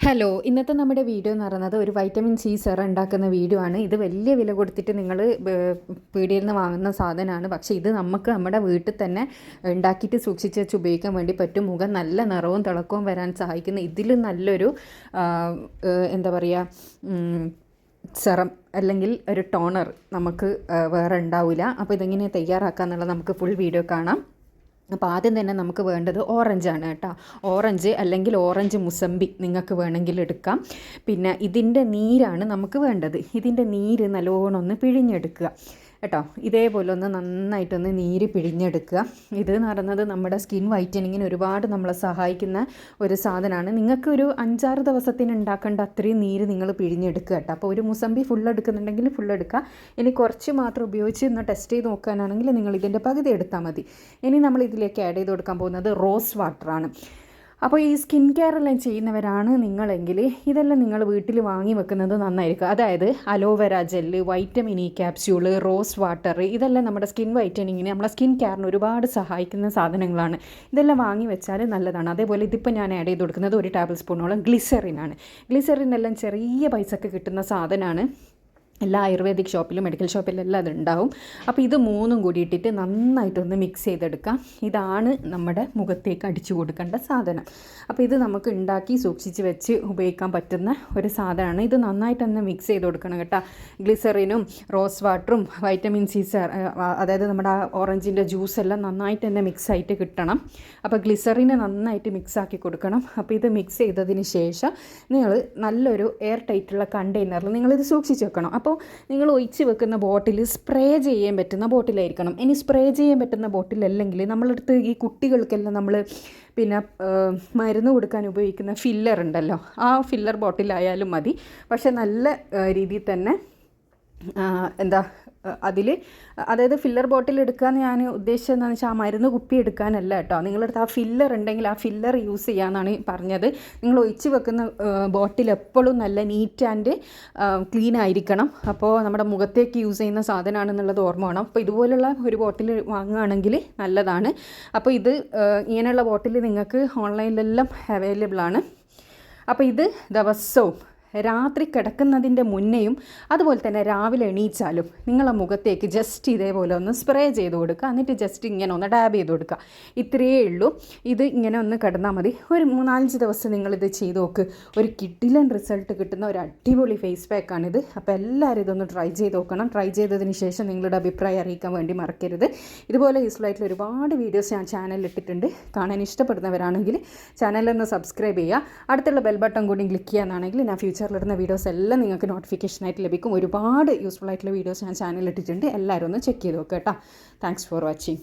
Hello, ഇന്നത്തെ നമ്മുടെ video എന്ന് പറയുന്നത് ഒരു വൈറ്റമിൻ സി സെറം ഉണ്ടാക്കുന്ന വീഡിയോ ആണ്. ഇത് വലിയ വില കൊടുത്തിട്ട് നിങ്ങൾ പീടികയിൽ നിന്ന് വാങ്ങുന്ന സാധനമാണ്. പക്ഷേ ഇത് നമുക്ക് നമ്മുടെ വീട്ടിൽ തന്നെ ഉണ്ടാക്കിയിട്ട് സൂക്ഷിച്ച് വെച്ച് ഉപയോഗിക്കാൻ വേണ്ടി പറ്റും. മുഖം നല്ല നിറവും തിളക്കവും വരാൻ സഹായിക്കുന്ന ഇതിൽ നല്ലൊരു എന്താ പറയുക സെറം അല്ലെങ്കിൽ ഒരു ടോണർ നമുക്ക് വേറെ ഉണ്ടാവില്ല. അപ്പോൾ ഇതെങ്ങനെ തയ്യാറാക്കുക എന്നുള്ളത് നമുക്ക് ഫുൾ വീഡിയോ കാണാം. അപ്പോൾ ആദ്യം തന്നെ നമുക്ക് വേണ്ടത് ഓറഞ്ചാണ് കേട്ടോ. ഓറഞ്ച് അല്ലെങ്കിൽ ഓറഞ്ച് മുസമ്പി നിങ്ങൾക്ക് വേണമെങ്കിൽ എടുക്കാം. പിന്നെ ഇതിൻ്റെ നീരാണ് നമുക്ക് വേണ്ടത്. ഇതിൻ്റെ നീര് നല്ലോണം ഒന്ന് പിഴിഞ്ഞെടുക്കുക കേട്ടോ. ഇതേപോലെ ഒന്ന് നന്നായിട്ടൊന്ന് നീര് പിഴിഞ്ഞെടുക്കുക. ഇത് എന്ന് പറയുന്നത് നമ്മുടെ സ്കിൻ വൈറ്റനിങ്ങിന് ഒരുപാട് നമ്മളെ സഹായിക്കുന്ന ഒരു സാധനമാണ്. നിങ്ങൾക്കൊരു 5-6 ദിവസത്തിന് ഉണ്ടാക്കേണ്ട അത്രയും നീര് നിങ്ങൾ പിഴിഞ്ഞെടുക്കുക കേട്ടോ. അപ്പോൾ ഒരു മുസമ്പി ഫുൾ എടുക്കുന്നുണ്ടെങ്കിൽ ഫുൾ എടുക്കുക. ഇനി കുറച്ച് മാത്രം ഉപയോഗിച്ച് ഒന്ന് ടെസ്റ്റ് ചെയ്ത് നോക്കാനാണെങ്കിൽ നിങ്ങൾ ഇതിൻ്റെ പകുതി എടുത്താൽ മതി. ഇനി നമ്മൾ ഇതിലേക്ക് ആഡ് ചെയ്ത് കൊടുക്കാൻ പോകുന്നത് റോസ് വാട്ടറാണ്. അപ്പോൾ ഈ സ്കിൻ കെയർ എല്ലാം ചെയ്യുന്നവരാണ് നിങ്ങളെങ്കിൽ ഇതെല്ലാം നിങ്ങൾ വീട്ടിൽ വാങ്ങി വെക്കുന്നത് നന്നായിരിക്കും. അതായത് aloe vera gel, vitamin E capsule, rose water, ഇതെല്ലാം നമ്മുടെ സ്കിൻ വൈറ്റനിങ്ങിന്, നമ്മുടെ സ്കിൻ കെയറിന് ഒരുപാട് സഹായിക്കുന്ന സാധനങ്ങളാണ്. ഇതെല്ലാം വാങ്ങി വെച്ചാൽ നല്ലതാണ്. അതേപോലെ ഇതിപ്പോൾ ഞാൻ ആഡ് ചെയ്ത് കൊടുക്കുന്നത് 1 ടേബിൾ സ്പൂണോളം ഗ്ലിസറിനാണ്. ഗ്ലിസറിനെല്ലാം ചെറിയ പൈസക്ക് കിട്ടുന്ന സാധനമാണ്. എല്ലാ ആയുർവേദിക് ഷോപ്പിലും മെഡിക്കൽ ഷോപ്പിലെല്ലാം അതുണ്ടാവും. അപ്പോൾ ഇത് മൂന്നും കൂടി ഇട്ടിട്ട് നന്നായിട്ടൊന്ന് മിക്സ് ചെയ്തെടുക്കാം. ഇതാണ് നമ്മുടെ മുഖത്തേക്ക് അടിച്ചു കൊടുക്കേണ്ട സാധനം. അപ്പോൾ ഇത് നമുക്ക് ഉണ്ടാക്കി സൂക്ഷിച്ച് വെച്ച് ഉപയോഗിക്കാൻ പറ്റുന്ന ഒരു സാധനമാണ്. ഇത് നന്നായിട്ടൊന്ന് മിക്സ് ചെയ്ത് കൊടുക്കണം കേട്ടോ. ഗ്ലിസറിനും റോസ് വാട്ടറും വൈറ്റമിൻ സി അതായത് നമ്മുടെ ഓറഞ്ചിൻ്റെ ജ്യൂസെല്ലാം നന്നായിട്ട് തന്നെ മിക്സ് ആയിട്ട് കിട്ടണം. അപ്പോൾ ഗ്ലിസറിനെ നന്നായിട്ട് മിക്സ് ആക്കി കൊടുക്കണം. അപ്പോൾ ഇത് മിക്സ് ചെയ്തതിന് ശേഷം നിങ്ങൾ നല്ലൊരു എയർ ടൈറ്റുള്ള കണ്ടെയ്നറിൽ നിങ്ങളിത് സൂക്ഷിച്ച് വെക്കണം. അപ്പോൾ നിങ്ങൾ ഒഴിച്ച് വെക്കുന്ന ബോട്ടിൽ സ്പ്രേ ചെയ്യാൻ പറ്റുന്ന ബോട്ടിലായിരിക്കണം. ഇനി സ്പ്രേ ചെയ്യാൻ പറ്റുന്ന ബോട്ടിലല്ലെങ്കിൽ നമ്മളടുത്ത് ഈ കുട്ടികൾക്കെല്ലാം നമ്മൾ പിന്നെ മരുന്ന് കൊടുക്കാൻ ഉപയോഗിക്കുന്ന ഫില്ലർ ഉണ്ടല്ലോ, ആ ഫില്ലർ ബോട്ടിലായാലും മതി. പക്ഷെ നല്ല രീതിയിൽ തന്നെ അതിൽ അതായത് ഫില്ലർ ബോട്ടിൽ എടുക്കാമെന്ന് ഞാൻ ഉദ്ദേശിച്ചത് എന്താണെന്ന് വെച്ചാൽ ആ മരുന്ന് കുപ്പി എടുക്കാനല്ല കേട്ടോ. നിങ്ങളടുത്ത് ആ ഫില്ലർ ഉണ്ടെങ്കിൽ ആ ഫില്ലർ യൂസ് ചെയ്യാമെന്നാണ് പറഞ്ഞത്. നിങ്ങൾ ഒഴിച്ച് വെക്കുന്ന ബോട്ടിൽ എപ്പോഴും നല്ല നീറ്റ് ആൻഡ് ക്ലീൻ ആയിരിക്കണം. അപ്പോൾ നമ്മുടെ മുഖത്തേക്ക് യൂസ് ചെയ്യുന്ന സാധനമാണെന്നുള്ളത് ഓർമ്മ വേണം. അപ്പോൾ ഇതുപോലുള്ള ഒരു ബോട്ടിൽ വാങ്ങുകയാണെങ്കിൽ നല്ലതാണ്. അപ്പോൾ ഇത് ഇങ്ങനെയുള്ള ബോട്ടിൽ നിങ്ങൾക്ക് ഓൺലൈനിലെല്ലാം അവൈലബിൾ ആണ്. അപ്പോൾ ഇത് ദിവസവും രാത്രി കിടക്കുന്നതിൻ്റെ മുന്നേയും അതുപോലെ തന്നെ രാവിലെ എണീച്ചാലും നിങ്ങളെ മുഖത്തേക്ക് ജസ്റ്റ് ഇതേപോലെ ഒന്ന് സ്പ്രേ ചെയ്ത് കൊടുക്കുക. എന്നിട്ട് ജസ്റ്റ് ഇങ്ങനെ ഒന്ന് ഡാബ് ചെയ്ത് കൊടുക്കുക. ഇത്രയേ ഉള്ളൂ. ഇത് ഇങ്ങനെ ഒന്ന് കിടന്നാൽ മതി. ഒരു 3-4 ദിവസം നിങ്ങളിത് ചെയ്ത് നോക്ക്. ഒരു കിഡിലൻ റിസൾട്ട് കിട്ടുന്ന ഒരു അടിപൊളി ഫേസ് പാക്കാണിത്. അപ്പോൾ എല്ലാവരും ഇതൊന്ന് ട്രൈ ചെയ്ത് നോക്കണം. ട്രൈ ചെയ്തതിന് ശേഷം നിങ്ങളുടെ അഭിപ്രായം അറിയിക്കാൻ വേണ്ടി മറക്കരുത്. ഇതുപോലെ യൂസ്ഫുൾ ആയിട്ടുള്ള ഒരുപാട് വീഡിയോസ് ഞാൻ ചാനലിൽ ഇട്ടിട്ടുണ്ട്. കാണാൻ ഇഷ്ടപ്പെടുന്നവരാണെങ്കിൽ ചാനലൊന്ന് സബ്സ്ക്രൈബ് ചെയ്യുക. അടുത്തുള്ള ബെൽ ബട്ടൺ കൂടി ക്ലിക്ക് ചെയ്യാനാണെങ്കിൽ ഞാൻ ഫ്യൂച്ചറിലിടുന്ന വീഡിയോസ് എല്ലാം നിങ്ങൾക്ക് നോട്ടിഫിക്കേഷനായിട്ട് ലഭിക്കും. ഒരുപാട് യൂസ്ഫുൾ ആയിട്ടുള്ള വീഡിയോസ് ഞാൻ ചാനലിൽ ഇട്ടിട്ടുണ്ട്. എല്ലാവരും ഒന്ന് ചെക്ക് ചെയ്ത് നോക്കുക കേട്ടോ. Thanks for watching.